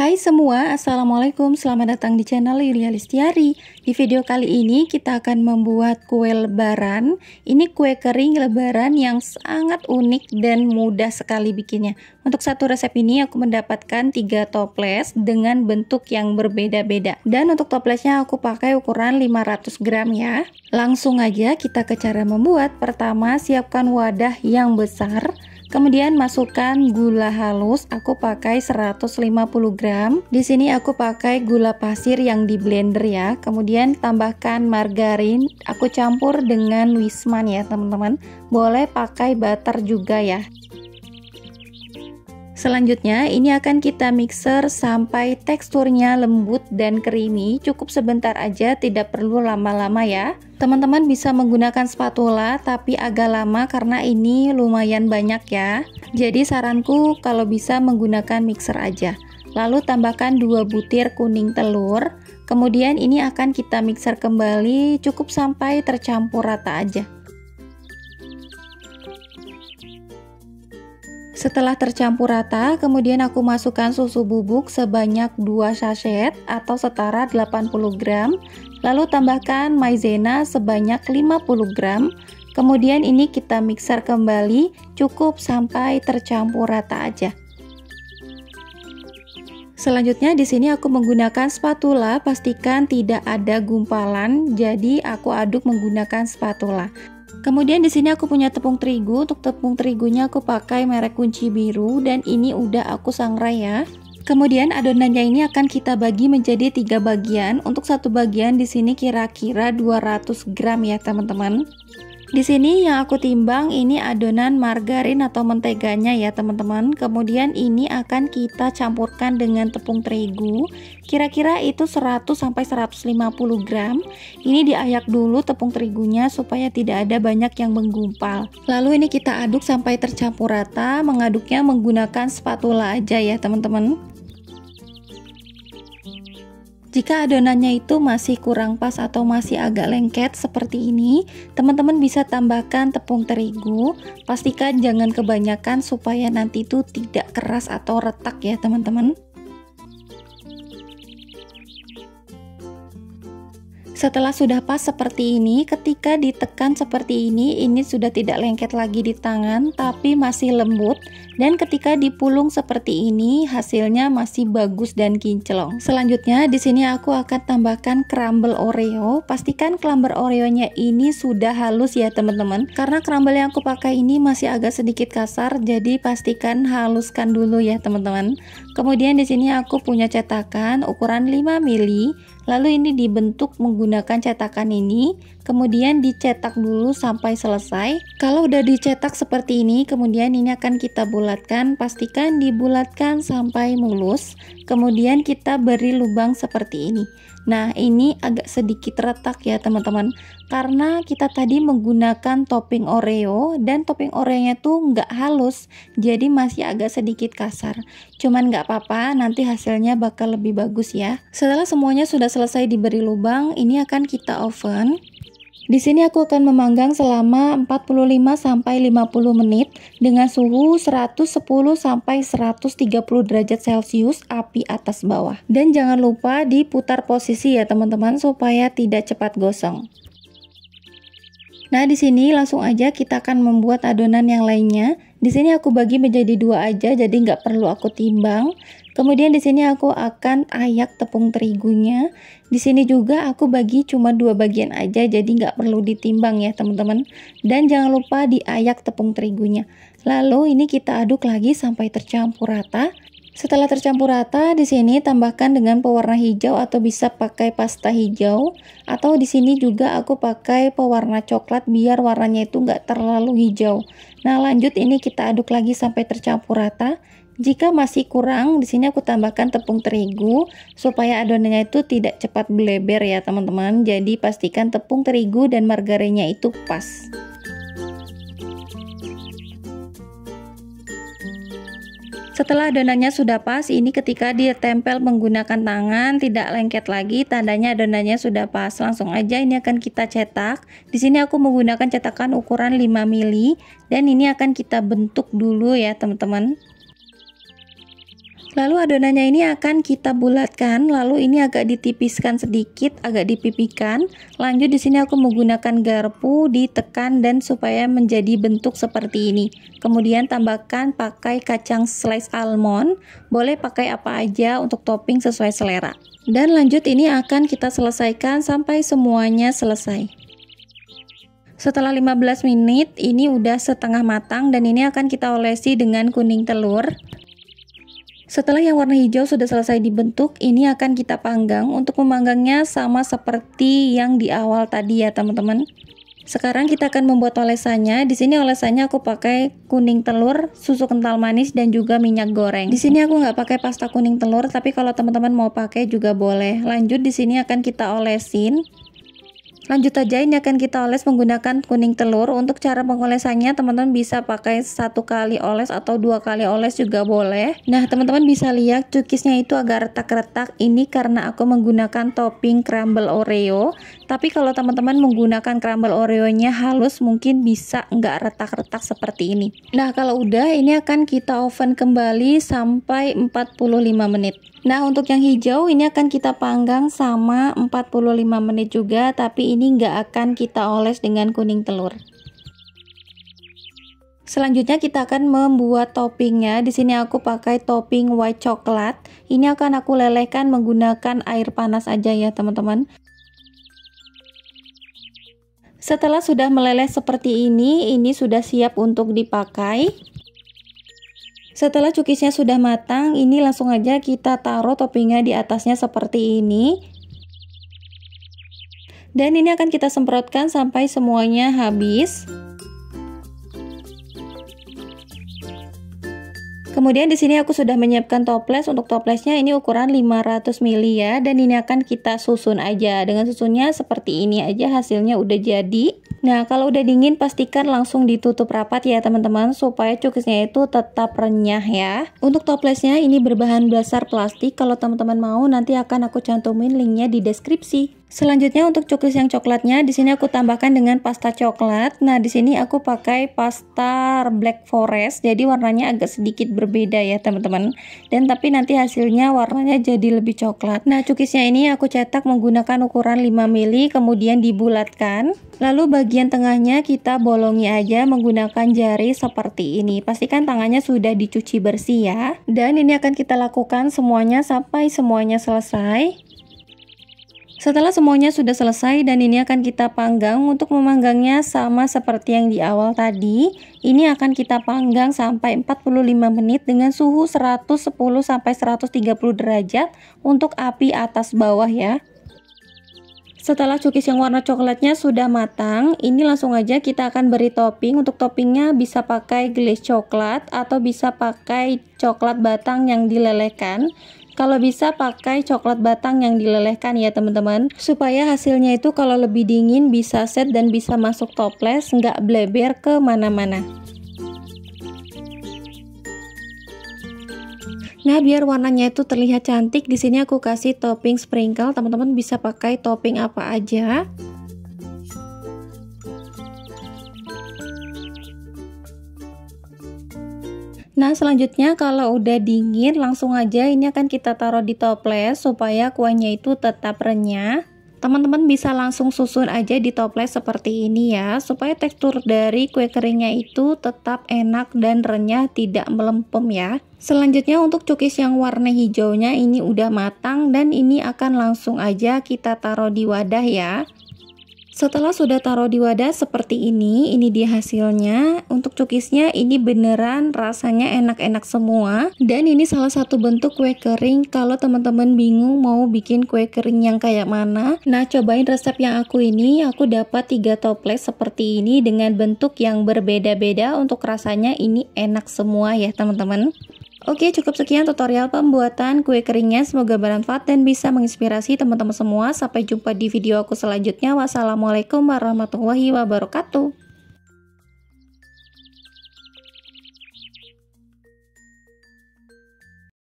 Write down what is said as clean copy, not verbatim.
Hai semua, Assalamualaikum, selamat datang di channel Yulia Listiari. Di video kali ini kita akan membuat kue lebaran. Ini kue kering lebaran yang sangat unik dan mudah sekali bikinnya. Untuk satu resep ini aku mendapatkan 3 toples dengan bentuk yang berbeda-beda. Dan untuk toplesnya aku pakai ukuran 500 gram ya. Langsung aja kita ke cara membuat. Pertama, siapkan wadah yang besar. Kemudian masukkan gula halus, aku pakai 150 gram. Di sini aku pakai gula pasir yang di blender ya. Kemudian tambahkan margarin, aku campur dengan Wisman ya teman-teman. Boleh pakai butter juga ya. Selanjutnya ini akan kita mixer sampai teksturnya lembut dan creamy. Cukup sebentar aja, tidak perlu lama-lama ya. Teman-teman bisa menggunakan spatula tapi agak lama karena ini lumayan banyak ya. Jadi saranku kalau bisa menggunakan mixer aja. Lalu tambahkan 2 butir kuning telur. Kemudian ini akan kita mixer kembali, cukup sampai tercampur rata aja. Setelah tercampur rata, kemudian aku masukkan susu bubuk sebanyak 2 sachet atau setara 80 gram. Lalu tambahkan maizena sebanyak 50 gram. Kemudian ini kita mixer kembali, cukup sampai tercampur rata aja. Selanjutnya di sini aku menggunakan spatula, pastikan tidak ada gumpalan, jadi aku aduk menggunakan spatula. Kemudian di sini aku punya tepung terigu. Untuk tepung terigunya aku pakai merek Kunci Biru dan ini udah aku sangrai ya. Kemudian adonannya ini akan kita bagi menjadi 3 bagian. Untuk satu bagian di sini kira-kira 200 gram ya teman-teman. Di sini yang aku timbang ini adonan margarin atau menteganya ya teman-teman. Kemudian ini akan kita campurkan dengan tepung terigu. Kira-kira itu 100 sampai 150 gram. Ini diayak dulu tepung terigunya supaya tidak ada banyak yang menggumpal. Lalu ini kita aduk sampai tercampur rata. Mengaduknya menggunakan spatula aja ya teman-teman. Jika adonannya itu masih kurang pas atau masih agak lengket seperti ini, teman-teman bisa tambahkan tepung terigu. Pastikan jangan kebanyakan supaya nanti itu tidak keras atau retak ya teman-teman. Setelah sudah pas seperti ini, ketika ditekan seperti ini sudah tidak lengket lagi di tangan, tapi masih lembut. Dan ketika dipulung seperti ini, hasilnya masih bagus dan kinclong. Selanjutnya, di sini aku akan tambahkan crumble Oreo. Pastikan crumble Oreo-nya ini sudah halus ya teman-teman. Karena crumble yang aku pakai ini masih agak sedikit kasar, jadi pastikan haluskan dulu ya teman-teman. Kemudian di sini aku punya cetakan ukuran 5 mili. Lalu ini dibentuk menggunakan cetakan ini, kemudian dicetak dulu sampai selesai. Kalau udah dicetak seperti ini, kemudian ini akan kita bulatkan, pastikan dibulatkan sampai mulus. Kemudian kita beri lubang seperti ini. Nah, ini agak sedikit retak ya teman-teman, karena kita tadi menggunakan topping Oreo dan topping Oreo-nya tuh nggak halus, jadi masih agak sedikit kasar. Cuman nggak apa-apa, nanti hasilnya bakal lebih bagus ya. Setelah semuanya sudah selesai diberi lubang, ini akan kita oven. Di sini aku akan memanggang selama 45 sampai 50 menit dengan suhu 110 sampai 130 derajat Celcius, api atas bawah. Dan jangan lupa diputar posisi ya teman-teman supaya tidak cepat gosong. Nah, di sini langsung aja kita akan membuat adonan yang lainnya. Di sini aku bagi menjadi 2 aja, jadi nggak perlu aku timbang. Kemudian di sini aku akan ayak tepung terigunya. Di sini juga aku bagi cuma 2 bagian aja, jadi nggak perlu ditimbang ya teman-teman. Dan jangan lupa diayak tepung terigunya. Lalu ini kita aduk lagi sampai tercampur rata. Setelah tercampur rata, di sini tambahkan dengan pewarna hijau atau bisa pakai pasta hijau. Atau di sini juga aku pakai pewarna coklat biar warnanya itu nggak terlalu hijau. Nah, lanjut ini kita aduk lagi sampai tercampur rata. Jika masih kurang, di sini aku tambahkan tepung terigu supaya adonannya itu tidak cepat bleber ya teman-teman. Jadi pastikan tepung terigu dan margarinnya itu pas. Setelah adonannya sudah pas, ini ketika ditempel menggunakan tangan tidak lengket lagi, tandanya adonannya sudah pas. Langsung aja ini akan kita cetak. Di sini aku menggunakan cetakan ukuran 5 mili dan ini akan kita bentuk dulu ya teman-teman. Lalu adonannya ini akan kita bulatkan, lalu ini agak ditipiskan sedikit, agak dipipihkan. Lanjut di sini aku menggunakan garpu, ditekan dan supaya menjadi bentuk seperti ini. Kemudian tambahkan pakai kacang slice almond, boleh pakai apa aja untuk topping sesuai selera. Dan lanjut ini akan kita selesaikan sampai semuanya selesai. Setelah 15 menit ini udah setengah matang dan ini akan kita olesi dengan kuning telur. Setelah yang warna hijau sudah selesai dibentuk, ini akan kita panggang. Untuk memanggangnya sama seperti yang di awal tadi ya teman-teman. Sekarang kita akan membuat olesannya. Di sini olesannya aku pakai kuning telur, susu kental manis dan juga minyak goreng. Di sini aku nggak pakai pasta kuning telur, tapi kalau teman-teman mau pakai juga boleh. Lanjut di sini akan kita olesin. Lanjut aja, ini akan kita oles menggunakan kuning telur. Untuk cara pengolesannya teman-teman bisa pakai 1 kali oles atau 2 kali oles juga boleh. Nah teman-teman bisa lihat cookiesnya itu agak retak-retak, ini karena aku menggunakan topping crumble Oreo. Tapi kalau teman-teman menggunakan crumble Oreo-nya halus mungkin bisa nggak retak-retak seperti ini. Nah kalau udah, ini akan kita oven kembali sampai 45 menit. Nah untuk yang hijau ini akan kita panggang sama 45 menit juga, tapi ini nggak akan kita oles dengan kuning telur. Selanjutnya kita akan membuat toppingnya. Di sini aku pakai topping white chocolate. Ini akan aku lelehkan menggunakan air panas aja ya teman-teman. Setelah sudah meleleh seperti ini sudah siap untuk dipakai. Setelah cookiesnya sudah matang, ini langsung aja kita taruh toppingnya di atasnya seperti ini. Dan ini akan kita semprotkan sampai semuanya habis. Kemudian di sini aku sudah menyiapkan toples. Untuk toplesnya ini ukuran 500 ml ya, dan ini akan kita susun aja. Dengan susunnya seperti ini aja, hasilnya udah jadi. Nah, kalau udah dingin pastikan langsung ditutup rapat ya teman-teman, supaya cookiesnya itu tetap renyah ya. Untuk toplesnya ini berbahan dasar plastik. Kalau teman-teman mau nanti akan aku cantumin linknya di deskripsi. Selanjutnya untuk cookies yang coklatnya, di sini aku tambahkan dengan pasta coklat. Nah, di sini aku pakai pasta Black Forest, jadi warnanya agak sedikit berbeda ya teman-teman. Dan tapi nanti hasilnya warnanya jadi lebih coklat. Nah, cookiesnya ini aku cetak menggunakan ukuran 5 ml, kemudian dibulatkan. Lalu bagian tengahnya kita bolongi aja menggunakan jari seperti ini. Pastikan tangannya sudah dicuci bersih ya. Dan ini akan kita lakukan semuanya sampai semuanya selesai. Setelah semuanya sudah selesai dan ini akan kita panggang. Untuk memanggangnya sama seperti yang di awal tadi, ini akan kita panggang sampai 45 menit dengan suhu 110 sampai 130 derajat untuk api atas bawah ya. Setelah cookies yang warna coklatnya sudah matang, ini langsung aja kita akan beri topping. Untuk toppingnya bisa pakai glaze coklat atau bisa pakai coklat batang yang dilelehkan. Kalau bisa pakai coklat batang yang dilelehkan ya teman-teman, supaya hasilnya itu kalau lebih dingin bisa set dan bisa masuk toples, nggak bleber ke mana-mana. Nah, biar warnanya itu terlihat cantik, di sini aku kasih topping sprinkle. Teman-teman bisa pakai topping apa aja. Nah, selanjutnya kalau udah dingin langsung aja ini akan kita taruh di toples supaya kuahnya itu tetap renyah. Teman-teman bisa langsung susun aja di toples seperti ini ya, supaya tekstur dari kue keringnya itu tetap enak dan renyah, tidak melempem ya. Selanjutnya untuk cookies yang warna hijaunya ini udah matang dan ini akan langsung aja kita taruh di wadah ya. Setelah sudah taruh di wadah seperti ini dia hasilnya. Untuk cookiesnya ini beneran rasanya enak-enak semua. Dan ini salah satu bentuk kue kering kalau teman-teman bingung mau bikin kue kering yang kayak mana. Nah, cobain resep yang aku ini. Aku dapat 3 toples seperti ini dengan bentuk yang berbeda-beda. Untuk rasanya ini enak semua ya teman-teman. Oke, cukup sekian tutorial pembuatan kue keringnya. Semoga bermanfaat dan bisa menginspirasi teman-teman semua. Sampai jumpa di video aku selanjutnya. Wassalamualaikum warahmatullahi wabarakatuh.